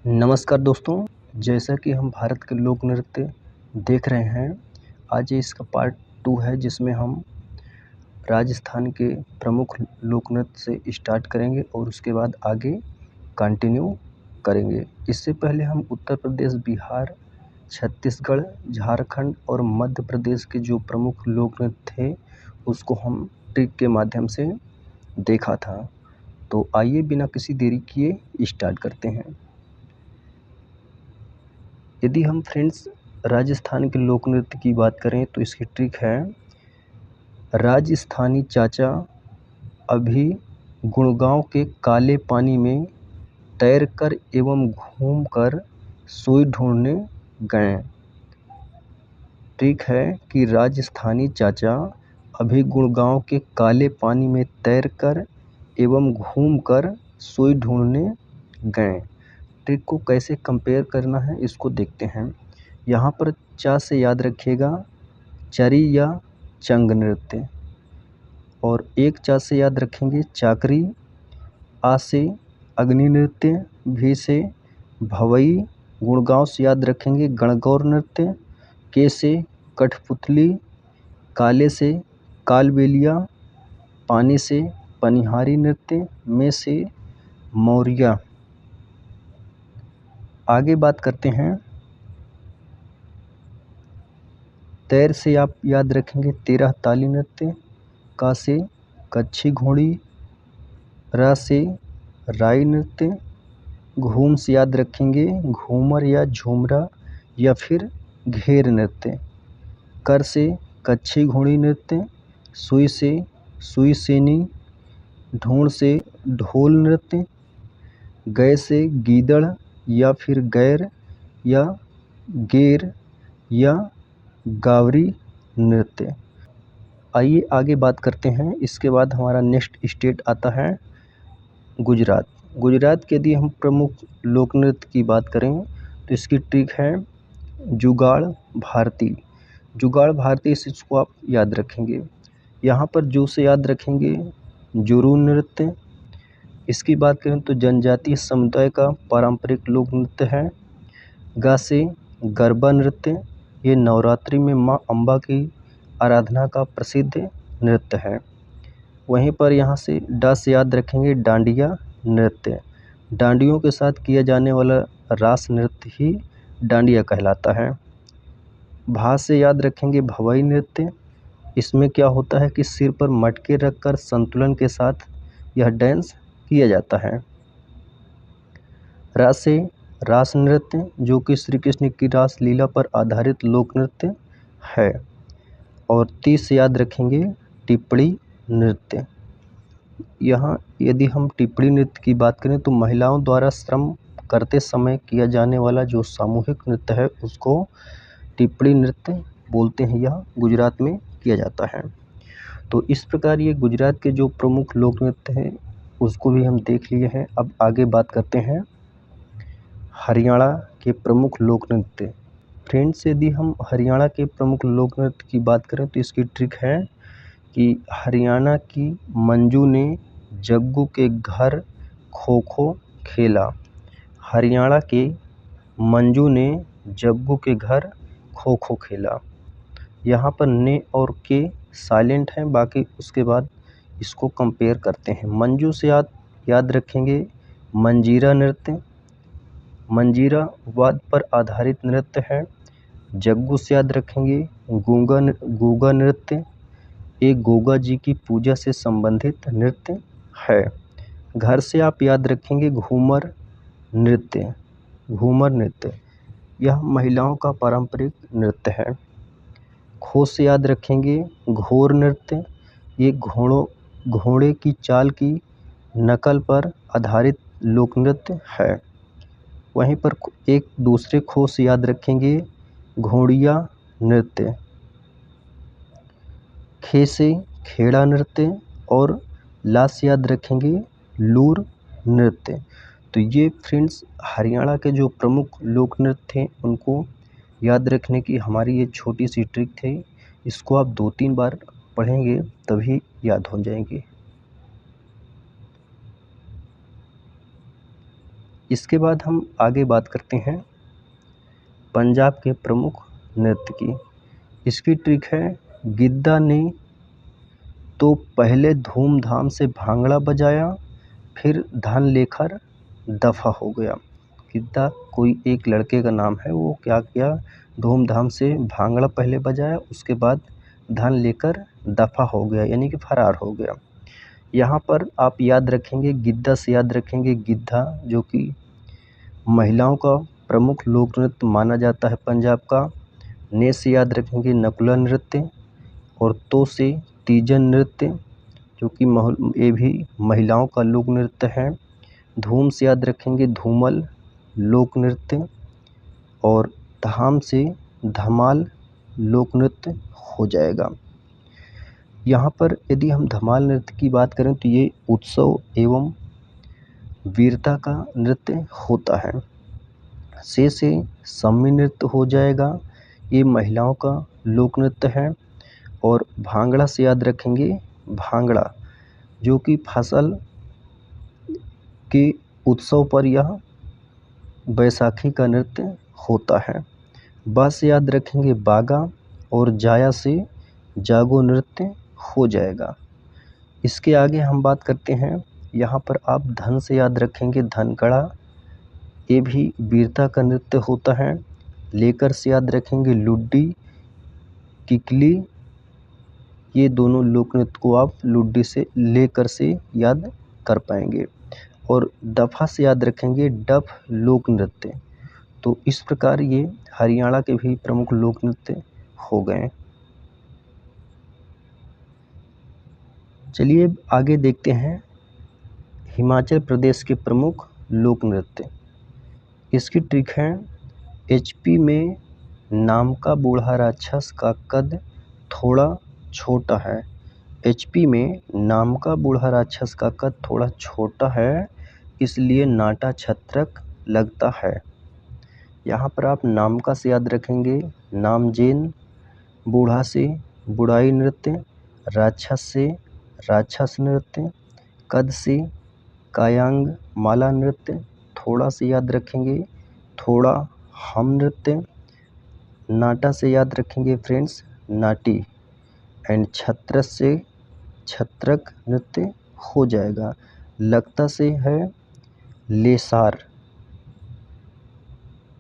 नमस्कार दोस्तों, जैसा कि हम भारत के लोक नृत्य देख रहे हैं, आज ये इसका पार्ट 2 है जिसमें हम राजस्थान के प्रमुख लोक नृत्य से स्टार्ट करेंगे और उसके बाद आगे कंटिन्यू करेंगे। इससे पहले हम उत्तर प्रदेश, बिहार, छत्तीसगढ़, झारखंड और मध्य प्रदेश के जो प्रमुख लोक नृत्य थे, उसको हम ट्रिक के माध्यम से देखा था। तो आइए बिना किसी देरी किए स्टार्ट करते हैं। यदि हम फ्रेंड्स राजस्थान के लोक नृत्य की बात करें तो इसकी ट्रिक है, राजस्थानी चाचा अभी गुड़गांव के काले पानी में तैरकर एवं घूमकर सुई ढूंढने गए। ट्रिक है कि राजस्थानी चाचा अभी गुड़गांव के काले पानी में तैरकर एवं घूमकर सुई ढूंढने गए। ट्रिक को कैसे कंपेयर करना है इसको देखते हैं। यहाँ पर चा से याद रखिएगा चरी या चंग नृत्य, और एक चा से याद रखेंगे चाकरी, आ से अग्नि नृत्य, भी से भवई, गुड़गांव से याद रखेंगे गणगौर नृत्य, के से कठपुतली, काले से कालबेलिया, पानी से पनिहारी नृत्य, में से मौर्या। आगे बात करते हैं। तैर से आप याद रखेंगे 13 ताली नृत्य, का से कच्छी घोड़ी, रा से राई नृत्य, घूम से याद रखेंगे घूमर या झूमरा या फिर घेर नृत्य, कर से कच्छी घोड़ी नृत्य, सुई से सुई सेनी, ढूंढ से ढोल नृत्य, गए से गीदड़ या फिर गैर या गेर या गावरी नृत्य। आइए आगे बात करते हैं। इसके बाद हमारा नेक्स्ट स्टेट आता है गुजरात। गुजरात के यदि हम प्रमुख लोक नृत्य की बात करें तो इसकी ट्रिक है जुगाड़ भारती। जुगाड़ भारती से इसको आप याद रखेंगे। यहाँ पर जो से याद रखेंगे जुरू नृत्य। इसकी बात करें तो जनजातीय समुदाय का पारंपरिक लोक नृत्य है। गा से गरबा नृत्य, ये नवरात्रि में माँ अम्बा की आराधना का प्रसिद्ध नृत्य है। वहीं पर यहाँ से डा से याद रखेंगे डांडिया नृत्य। डांडियों के साथ किया जाने वाला रास नृत्य ही डांडिया कहलाता है। भा से याद रखेंगे भवई नृत्य। इसमें क्या होता है कि सिर पर मटके रखकर संतुलन के साथ यह डांस किया जाता है। रा से रास नृत्य, जो कि श्री कृष्ण की रास लीला पर आधारित लोक नृत्य है। और ती से याद रखेंगे टिप्पणी नृत्य। यहाँ यदि हम टिप्पणी नृत्य की बात करें तो महिलाओं द्वारा श्रम करते समय किया जाने वाला जो सामूहिक नृत्य है उसको टिप्पणी नृत्य बोलते हैं। यह गुजरात में किया जाता है। तो इस प्रकार ये गुजरात के जो प्रमुख लोक नृत्य हैं उसको भी हम देख लिए हैं। अब आगे बात करते हैं हरियाणा के प्रमुख लोक नृत्य। फ्रेंड्स, यदि हम हरियाणा के प्रमुख लोक नृत्य की बात करें तो इसकी ट्रिक है कि हरियाणा की मंजू ने जग्गू के घर खो खो खेला। हरियाणा के मंजू ने जग्गू के घर खो खो खेला। यहाँ पर ने और के साइलेंट हैं, बाकी उसके बाद इसको कंपेयर करते हैं। मंजू से याद रखेंगे मंजीरा नृत्य। मंजीरा वाद्य पर आधारित नृत्य है। जग्गू से याद रखेंगे गूगा नृत्य। एक गोगा जी की पूजा से संबंधित नृत्य है। घर से आप याद रखेंगे घूमर नृत्य। घूमर नृत्य यह महिलाओं का पारंपरिक नृत्य है। खो से याद रखेंगे घोर नृत्य। ये घोड़े की चाल की नकल पर आधारित लोक नृत्य है। वहीं पर एक दूसरे खो से याद रखेंगे घोड़िया नृत्य। खे से खेड़ा नृत्य और ला से याद रखेंगे लूर नृत्य। तो ये फ्रेंड्स हरियाणा के जो प्रमुख लोक नृत्य थे उनको याद रखने की हमारी ये छोटी सी ट्रिक थी। इसको आप 2-3 बार पढ़ेंगे तभी याद हो जाएंगे। इसके बाद हम आगे बात करते हैं पंजाब के प्रमुख नृत्य की। इसकी ट्रिक है, गिद्धा ने तो पहले धूमधाम से भांगड़ा बजाया, फिर धन लेकर दफा हो गया। गिद्धा कोई एक लड़के का नाम है, वो क्या किया, धूमधाम से भांगड़ा पहले बजाया, उसके बाद धन लेकर दफा हो गया, यानी कि फरार हो गया। यहाँ पर आप याद रखेंगे, गिद्धा से याद रखेंगे गिद्धा, जो कि महिलाओं का प्रमुख लोक नृत्य माना जाता है पंजाब का। ने से याद रखेंगे नकुला नृत्य, और तो से तीजन नृत्य, जो कि ये भी महिलाओं का लोक नृत्य है। धूम से याद रखेंगे धूमल लोक नृत्य, और धाम से धमाल लोक नृत्य हो जाएगा। यहाँ पर यदि हम धमाल नृत्य की बात करें तो ये उत्सव एवं वीरता का नृत्य होता है। से सम्मी नृत्य हो जाएगा, ये महिलाओं का लोक नृत्य है। और भांगड़ा से याद रखेंगे भांगड़ा, जो कि फसल के उत्सव पर यह बैसाखी का नृत्य होता है। बा से याद रखेंगे बागा, और जाया से जागो नृत्य हो जाएगा। इसके आगे हम बात करते हैं, यहाँ पर आप धन से याद रखेंगे धनकड़ा, ये भी वीरता का नृत्य होता है। लेकर से याद रखेंगे लुड्डी किकली, ये दोनों लोक नृत्य को आप लुड्डी से लेकर से याद कर पाएंगे। और दफा से याद रखेंगे डफ लोक नृत्य। तो इस प्रकार ये हरियाणा के भी प्रमुख लोक नृत्य हो गए। चलिए आगे देखते हैं हिमाचल प्रदेश के प्रमुख लोक नृत्य। इसकी ट्रिक है, एचपी में नाम का बूढ़ा राक्षस का कद थोड़ा छोटा है। एचपी में नाम का बूढ़ा राक्षस का कद थोड़ा छोटा है, इसलिए नाटा छत्रक लगता है। यहाँ पर आप नाम का से याद रखेंगे नामजेन, बूढ़ा से बुढ़ाई नृत्य, राक्षस से राक्षस नृत्य, कद से कायांग माला नृत्य, थोड़ा से याद रखेंगे थोड़ा हम नृत्य, नाटा से याद रखेंगे फ्रेंड्स नाटी, एंड छत्रस से छत्रक नृत्य हो जाएगा। लगता से है लेसार।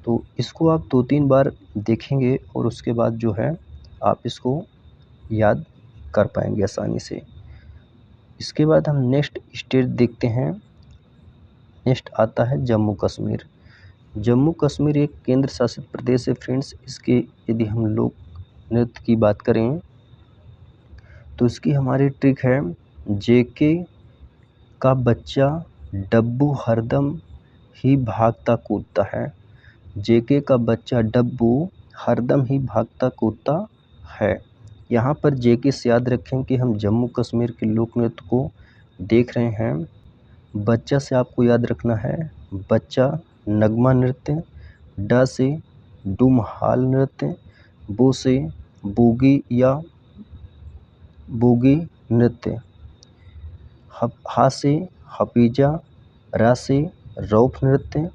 तो इसको आप 2-3 बार देखेंगे और उसके बाद जो है आप इसको याद कर पाएंगे आसानी से। इसके बाद हम नेक्स्ट स्टेट देखते हैं। नेक्स्ट आता है जम्मू कश्मीर। जम्मू कश्मीर एक केंद्र शासित प्रदेश है फ्रेंड्स। इसके यदि हम लोग नृत्य की बात करें तो इसकी हमारी ट्रिक है, जेके का बच्चा डब्बू हरदम ही भागता कूदता है। जेके का बच्चा डब्बू हरदम ही भागता कूदता है। यहाँ पर जेके से याद रखें कि हम जम्मू कश्मीर के लोक नृत्य को देख रहे हैं। बच्चा से आपको याद रखना है बच्चा नगमा नृत्य, ड से डुमहाल नृत्य, बो से बोगी या बोगी नृत्य, हा से हपीजा, रा से रौफ नृत्य,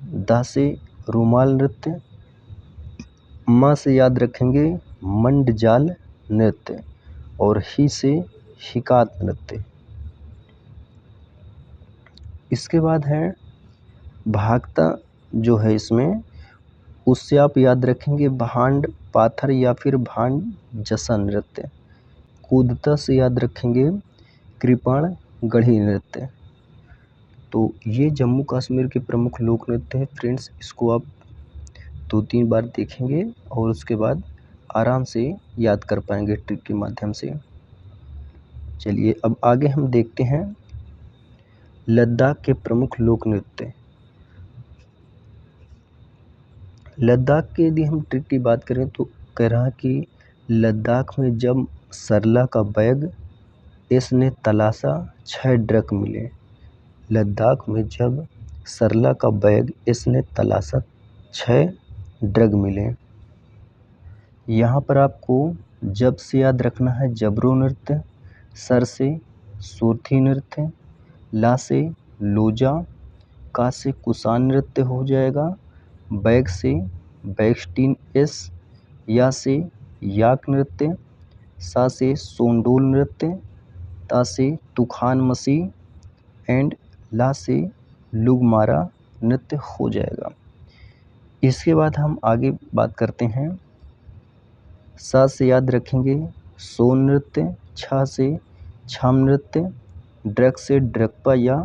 दा से रुमाल नृत्य, माँ से याद रखेंगे मंडजाल नृत्य, और ही से हिकात नृत्य। इसके बाद है भागता जो है इसमें, उससे आप याद रखेंगे भांड पाथर या फिर भांड जसन नृत्य। कूदता से याद रखेंगे कृपाण गढ़ी नृत्य। तो ये जम्मू कश्मीर के प्रमुख लोक नृत्य हैं फ्रेंड्स। इसको आप 2-3 बार देखेंगे और उसके बाद आराम से याद कर पाएंगे ट्रिक के माध्यम से। चलिए अब आगे हम देखते हैं लद्दाख के प्रमुख लोक नृत्य। लद्दाख के यदि हम ट्रिक की बात करें तो कह रहा कि लद्दाख में जब सरला का बैग इसने तलाशा 6 ड्रग मिले। लद्दाख में जब सरला का बैग इसने तलाशा 6 ड्रग मिले। यहाँ पर आपको जब से याद रखना है जबरो नृत्य, सर से सुरथी नृत्य, ला से लोजा, का से कुसान नृत्य हो जाएगा, बैग से बैक्सटीन एस, या से याक नृत्य, सा से सोंडोल नृत्य, ता से तूखान मसी एंड ला से लुगमारा नृत्य हो जाएगा। इसके बाद हम आगे बात करते हैं। सा से याद रखेंगे सोन नृत्य, छा से छाम नृत्य, ड्रग से ड्रगपा या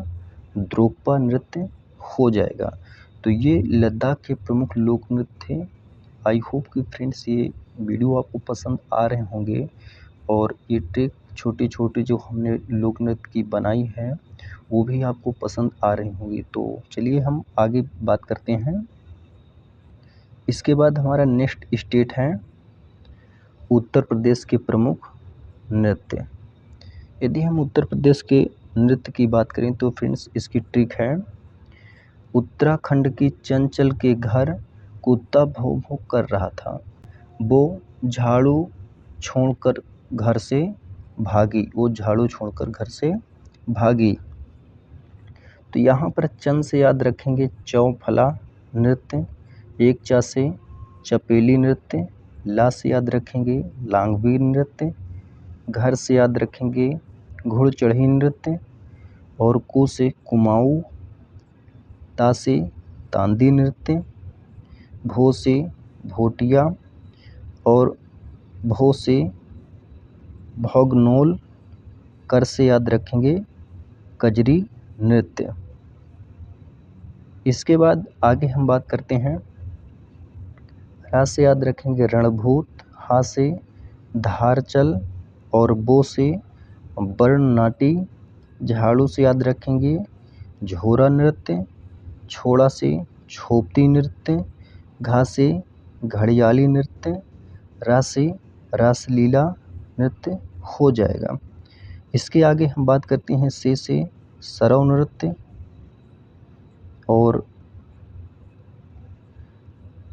द्रोकपा नृत्य हो जाएगा। तो ये लद्दाख के प्रमुख लोक नृत्य थे। आई होप कि फ्रेंड्स ये वीडियो आपको पसंद आ रहे होंगे और ये ट्रिक छोटी छोटी जो हमने लोक नृत्य की बनाई है वो भी आपको पसंद आ रही होंगी। तो चलिए हम आगे बात करते हैं। इसके बाद हमारा नेक्स्ट स्टेट है उत्तर प्रदेश के प्रमुख नृत्य। यदि हम उत्तर प्रदेश के नृत्य की बात करें तो फ्रेंड्स इसकी ट्रिक है। उत्तराखंड की चंचल के घर कुत्ता भौ भौ कर रहा था, वो झाड़ू छोड़कर घर से भागी, वो झाड़ू छोड़कर घर से भागी। तो यहाँ पर चंद से याद रखेंगे चौफला नृत्य, एक चा से चपेली नृत्य, ला से याद रखेंगे लांगवीर नृत्य, घर से याद रखेंगे घुड़ चढ़ी नृत्य, और को से कुमाऊँ, ता से तांदी नृत्य, भो से भोटिया, और भो से भौगनोल, कर से याद रखेंगे कजरी नृत्य। इसके बाद आगे हम बात करते हैं। रा से याद रखेंगे रणभूत, हा से धारचल, और बो से बरनाटी, झाड़ू से याद रखेंगे झोरा नृत्य, छोड़ा से छोपती नृत्य, घा से घड़ियाली नृत्य, रा से रासलीला नृत्य हो जाएगा। इसके आगे हम बात करते हैं से सरव नृत्य, और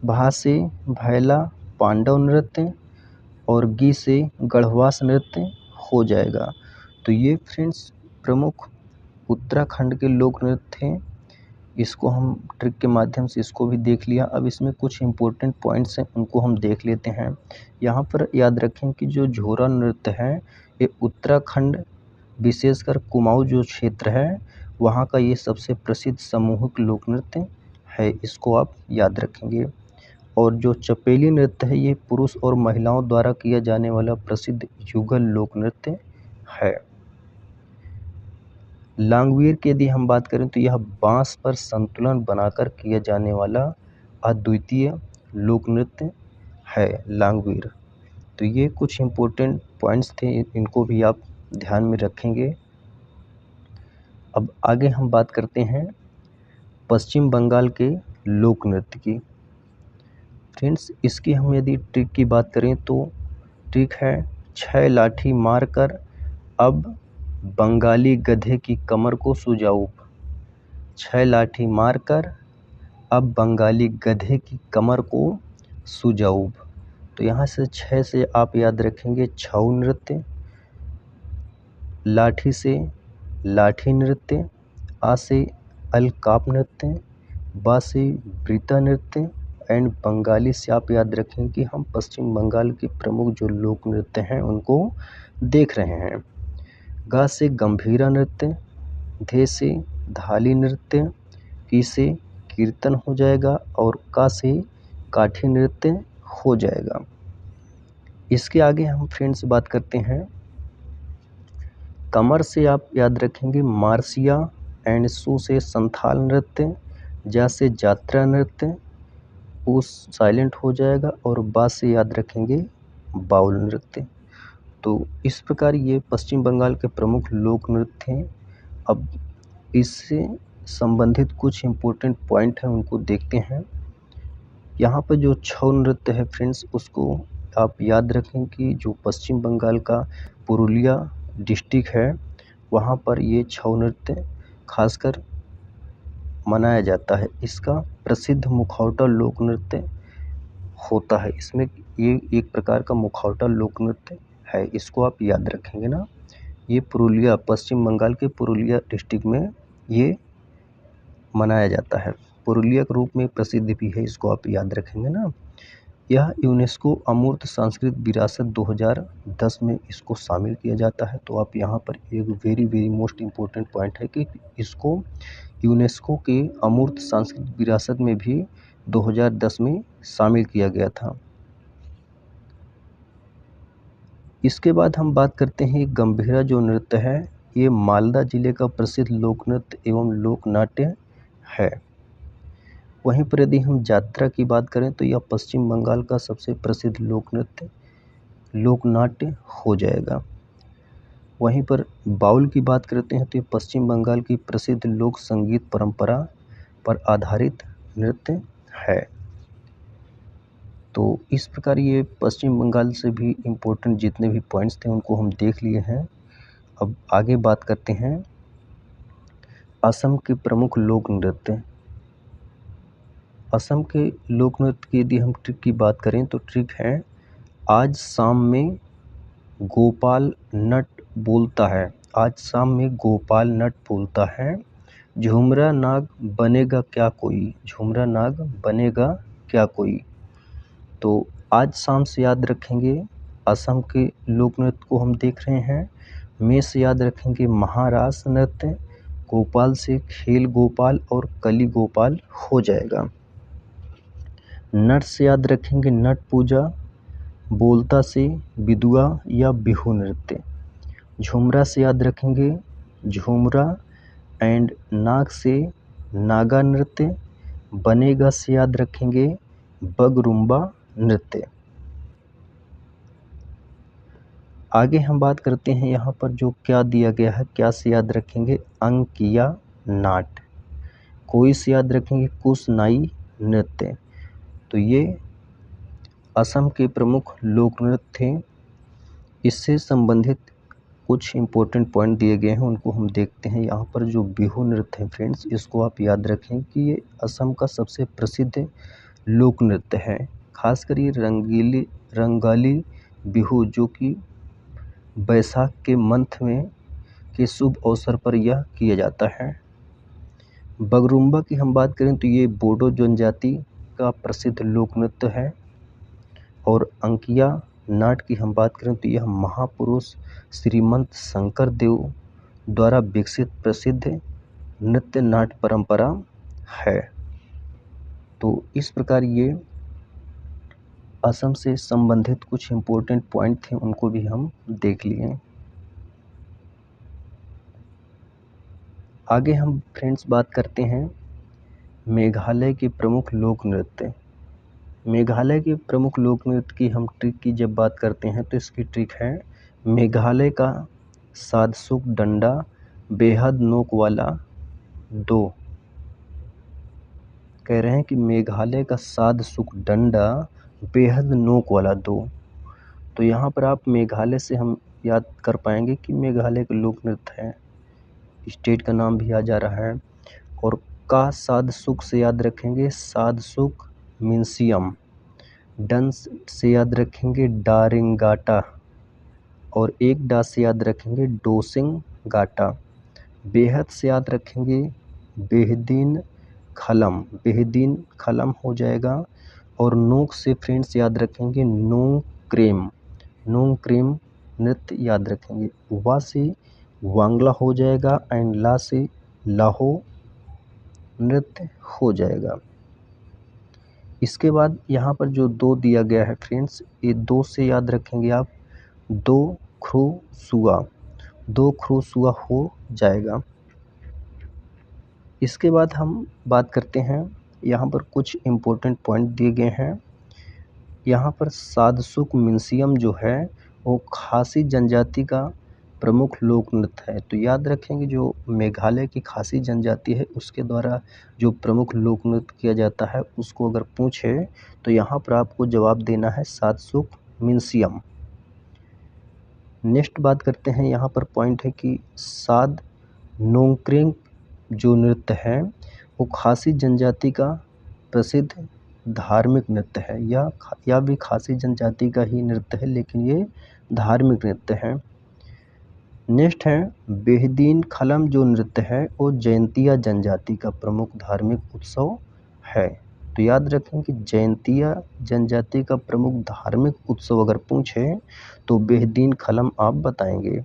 भा से भैला पांडव नृत्य, और गी से गढ़वास नृत्य हो जाएगा। तो ये फ्रेंड्स प्रमुख उत्तराखंड के लोक नृत्य हैं। इसको हम ट्रिक के माध्यम से इसको भी देख लिया। अब इसमें कुछ इम्पोर्टेंट पॉइंट्स हैं, उनको हम देख लेते हैं। यहाँ पर याद रखें कि जो झोरा नृत्य है ये उत्तराखंड विशेषकर कुमाऊँ जो क्षेत्र है वहाँ का ये सबसे प्रसिद्ध सामूहिक लोक नृत्य है, इसको आप याद रखेंगे। और जो चपेली नृत्य है ये पुरुष और महिलाओं द्वारा किया जाने वाला प्रसिद्ध युगल लोक नृत्य है। लांगवीर की यदि हम बात करें तो यह बांस पर संतुलन बनाकर किया जाने वाला अद्वितीय लोक नृत्य है लांगवीर। तो ये कुछ इम्पोर्टेंट पॉइंट्स थे, इनको भी आप ध्यान में रखेंगे। अब आगे हम बात करते हैं पश्चिम बंगाल के लोक नृत्य की। फ्रेंड्स इसकी हम यदि ट्रिक की बात करें तो ट्रिक है 6 लाठी मारकर अब बंगाली गधे की कमर को सुजाऊं। 6 लाठी मारकर अब बंगाली गधे की कमर को सुजाऊं। तो यहाँ से 6 से आप याद रखेंगे छऊ नृत्य, लाठी से लाठी नृत्य, आ से अलकाप नृत्य, बा से ब्रीता नृत्य, एंड बंगाली से आप याद रखें कि हम पश्चिम बंगाल के प्रमुख जो लोक नृत्य हैं उनको देख रहे हैं। गा से गंभीरा नृत्य, धे से धाली नृत्य, की से कीर्तन हो जाएगा, और का से काठी नृत्य हो जाएगा। इसके आगे हम फ्रेंड्स बात करते हैं कमर से आप याद रखेंगे मार्सिया, एंड सू से संथाल नृत्य, जा से जात्रा नृत्य, उस साइलेंट हो जाएगा, और बा से याद रखेंगे बाउल नृत्य। तो इस प्रकार ये पश्चिम बंगाल के प्रमुख लोक नृत्य हैं। अब इससे संबंधित कुछ इम्पोर्टेंट पॉइंट हैं उनको देखते हैं। यहाँ पर जो छऊ नृत्य है फ्रेंड्स उसको आप याद रखें कि जो पश्चिम बंगाल का पुरुलिया डिस्ट्रिक्ट है वहाँ पर ये छऊ नृत्य खासकर मनाया जाता है। इसका प्रसिद्ध मुखौटा लोक नृत्य होता है। इसमें ये एक प्रकार का मुखौटा लोक नृत्य है, इसको आप याद रखेंगे ना। ये पुरुलिया पश्चिम बंगाल के पुरुलिया डिस्ट्रिक्ट में ये मनाया जाता है। पुरुलिया के रूप में प्रसिद्ध भी है, इसको आप याद रखेंगे ना। यह यूनेस्को अमूर्त सांस्कृतिक विरासत 2010 में इसको शामिल किया जाता है। तो आप यहाँ पर एक वेरी मोस्ट इम्पोर्टेंट पॉइंट है कि इसको यूनेस्को के अमूर्त सांस्कृतिक विरासत में भी 2010 में शामिल किया गया था। इसके बाद हम बात करते हैं गंभीरा जो नृत्य है, ये मालदा जिले का प्रसिद्ध लोक नृत्य एवं लोक नाट्य है। वहीं पर यदि हम जात्रा की बात करें तो यह पश्चिम बंगाल का सबसे प्रसिद्ध लोक नृत्य लोक नाट्य हो जाएगा। वहीं पर बाउल की बात करते हैं तो ये पश्चिम बंगाल की प्रसिद्ध लोक संगीत परंपरा पर आधारित नृत्य है। तो इस प्रकार ये पश्चिम बंगाल से भी इम्पोर्टेंट जितने भी पॉइंट्स थे उनको हम देख लिए हैं। अब आगे बात करते हैं असम के प्रमुख लोक नृत्य। असम के लोक नृत्य की यदि हम ट्रिक की बात करें तो ट्रिक है, आज शाम में गोपाल नट बोलता है, आज शाम में गोपाल नट बोलता है, झुमरा नाग बनेगा क्या कोई, झुमरा नाग बनेगा क्या कोई। तो आज शाम से याद रखेंगे असम के लोक नृत्य को हम देख रहे हैं। में से याद रखेंगे महारास नृत्य, गोपाल से खेल गोपाल और कली गोपाल हो जाएगा। नट से याद रखेंगे नट पूजा, बोलता से बिदुआ या बिहू नृत्य। झुमरा से याद रखेंगे झुमरा एंड नाग से नागा नृत्य। बनेगा से याद रखेंगे बगरुम्बा नृत्य। आगे हम बात करते हैं यहाँ पर जो क्या दिया गया है, क्या से याद रखेंगे अंकिया नाट। कोई से याद रखेंगे कुसनाई नृत्य। तो ये असम के प्रमुख लोक नृत्य थे। इससे संबंधित कुछ इम्पोर्टेंट पॉइंट दिए गए हैं, उनको हम देखते हैं। यहाँ पर जो बिहू नृत्य है फ्रेंड्स, इसको आप याद रखें कि ये असम का सबसे प्रसिद्ध लोक नृत्य है। खासकर ये रंगाली बिहू जो कि बैसाख के मंथ में के शुभ अवसर पर यह किया जाता है। बगरुम्बा की हम बात करें तो ये बोडो जनजाति का प्रसिद्ध लोक नृत्य है। और अंकिया नाट की हम बात करें तो यह महापुरुष श्रीमंत शंकर देव द्वारा विकसित प्रसिद्ध नृत्य नाट्य परंपरा है। तो इस प्रकार ये असम से संबंधित कुछ इम्पोर्टेंट पॉइंट थे, उनको भी हम देख लिए। आगे हम फ्रेंड्स बात करते हैं मेघालय के प्रमुख लोक नृत्य। मेघालय के प्रमुख लोक नृत्य की हम ट्रिक की जब बात करते हैं तो इसकी ट्रिक है, मेघालय का सादसुक डंडा बेहद नोक वाला दो। कह रहे हैं कि मेघालय का सादसुक डंडा बेहद नोक वाला दो। तो यहाँ पर आप मेघालय से हम याद कर पाएंगे कि मेघालय का लोक नृत्य है, स्टेट का नाम भी आ जा रहा है। और का सादसुक से याद रखेंगे सादसुक मिंसियम। डन से याद रखेंगे डारिंगाटा। और एक डा से याद रखेंगे डोसिंग गाटा। बेहद से याद रखेंगे बेहदीन खलम, बेहदीन खलम हो जाएगा। और नोक से फ्रेंड्स याद रखेंगे नोंग क्रेम, नोंग क्रेम नृत्य याद रखेंगे। वा से वांगला हो जाएगा एंड ला से लाहो नृत्य हो जाएगा। इसके बाद यहाँ पर जो दो दिया गया है फ्रेंड्स, ये दो से याद रखेंगे आप दो ख्रू सुआ, दो ख्रू सुआ हो जाएगा। इसके बाद हम बात करते हैं, यहाँ पर कुछ इम्पोर्टेंट पॉइंट दिए गए हैं। यहाँ पर सादसुक मिंसियम जो है वो खासी जनजाति का प्रमुख लोक नृत्य है। तो याद रखेंगे जो मेघालय की खासी जनजाति है उसके द्वारा जो प्रमुख लोक नृत्य किया जाता है, उसको अगर पूछे तो यहाँ पर आपको जवाब देना है सादसुक मिंसियम। नेक्स्ट बात करते हैं, यहाँ पर पॉइंट है कि साद नोंगक्रेंग जो नृत्य है वो खासी जनजाति का प्रसिद्ध धार्मिक नृत्य है। या भी खासी जनजाति का ही नृत्य है, लेकिन ये धार्मिक नृत्य है। नेक्स्ट है बेहदीन खलम जो नृत्य है वो जयंतिया जनजाति का प्रमुख धार्मिक उत्सव है। तो याद रखें कि जयंतिया जनजाति का प्रमुख धार्मिक उत्सव अगर पूछे तो बेहदीन खलम आप बताएंगे।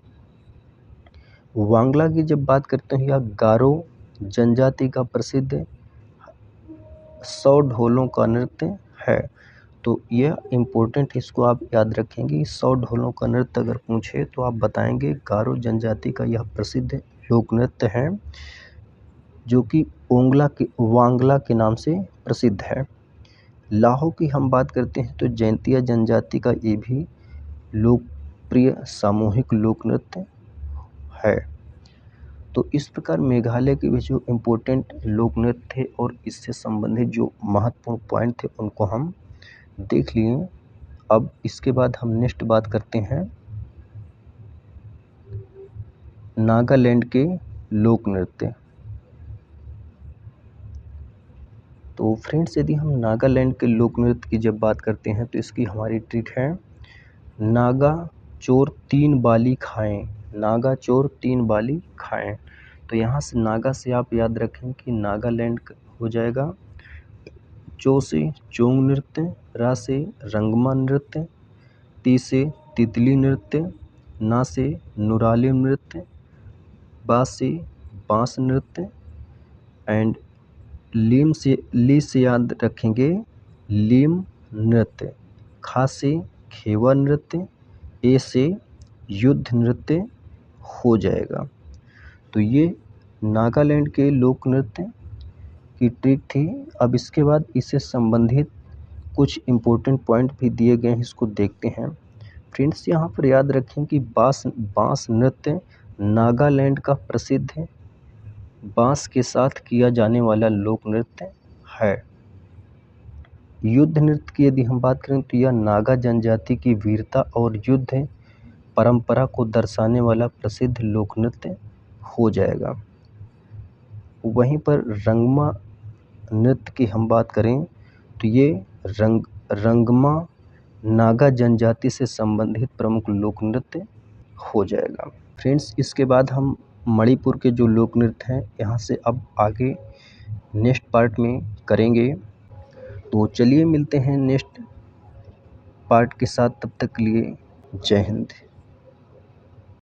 वांगला की जब बात करते हैं या गारो जनजाति का प्रसिद्ध 100 ढोलों का नृत्य है। तो यह इम्पोर्टेंट, इसको आप याद रखेंगे। 100 ढोलों का नृत्य अगर पूछे तो आप बताएंगे गारो जनजाति का यह प्रसिद्ध लोक नृत्य है जो कि वांगला के नाम से प्रसिद्ध है। लाहो की हम बात करते हैं तो जयंतिया जनजाति का ये भी लोकप्रिय सामूहिक लोक नृत्य है। तो इस प्रकार मेघालय के भी जो इम्पोर्टेंट लोक नृत्य थे और इससे संबंधित जो महत्वपूर्ण पॉइंट थे उनको हम देख लिए। अब इसके बाद हम नेक्स्ट बात करते हैं नागालैंड के लोक नृत्य। तो फ्रेंड्स यदि हम नागालैंड के लोक नृत्य की जब बात करते हैं तो इसकी हमारी ट्रिक है नागा चोर 3 बाली खाएं। नागा चोर 3 बाली खाएं। तो यहाँ से नागा से आप याद रखें कि नागालैंड हो जाएगा। चो से चोंग नृत्य, रा से रंगमा नृत्य, ती से तितली नृत्य, ना से नुराली नृत्य, बा से बांस नृत्य एंड ली से याद रखेंगे लीम नृत्य, खा से खेवा नृत्य, ए से युद्ध नृत्य हो जाएगा। तो ये नागालैंड के लोक नृत्य की ट्रिक थी। अब इसके बाद इससे संबंधित कुछ इम्पोर्टेंट पॉइंट भी दिए गए हैं, इसको देखते हैं। फ्रेंड्स यहाँ पर याद रखें कि बांस नृत्य नागालैंड का प्रसिद्ध है बांस के साथ किया जाने वाला लोक नृत्य है। युद्ध नृत्य की यदि हम बात करें तो यह नागा जनजाति की वीरता और युद्ध परंपरा को दर्शाने वाला प्रसिद्ध लोक नृत्य हो जाएगा। वहीं पर रंगमा नृत्य की हम बात करें तो ये रंगमा नागा जनजाति से संबंधित प्रमुख लोक नृत्य हो जाएगा। फ्रेंड्स इसके बाद हम मणिपुर के जो लोक नृत्य हैं यहाँ से अब आगे नेक्स्ट पार्ट में करेंगे। तो चलिए मिलते हैं नेक्स्ट पार्ट के साथ, तब तक के लिए जय हिंद।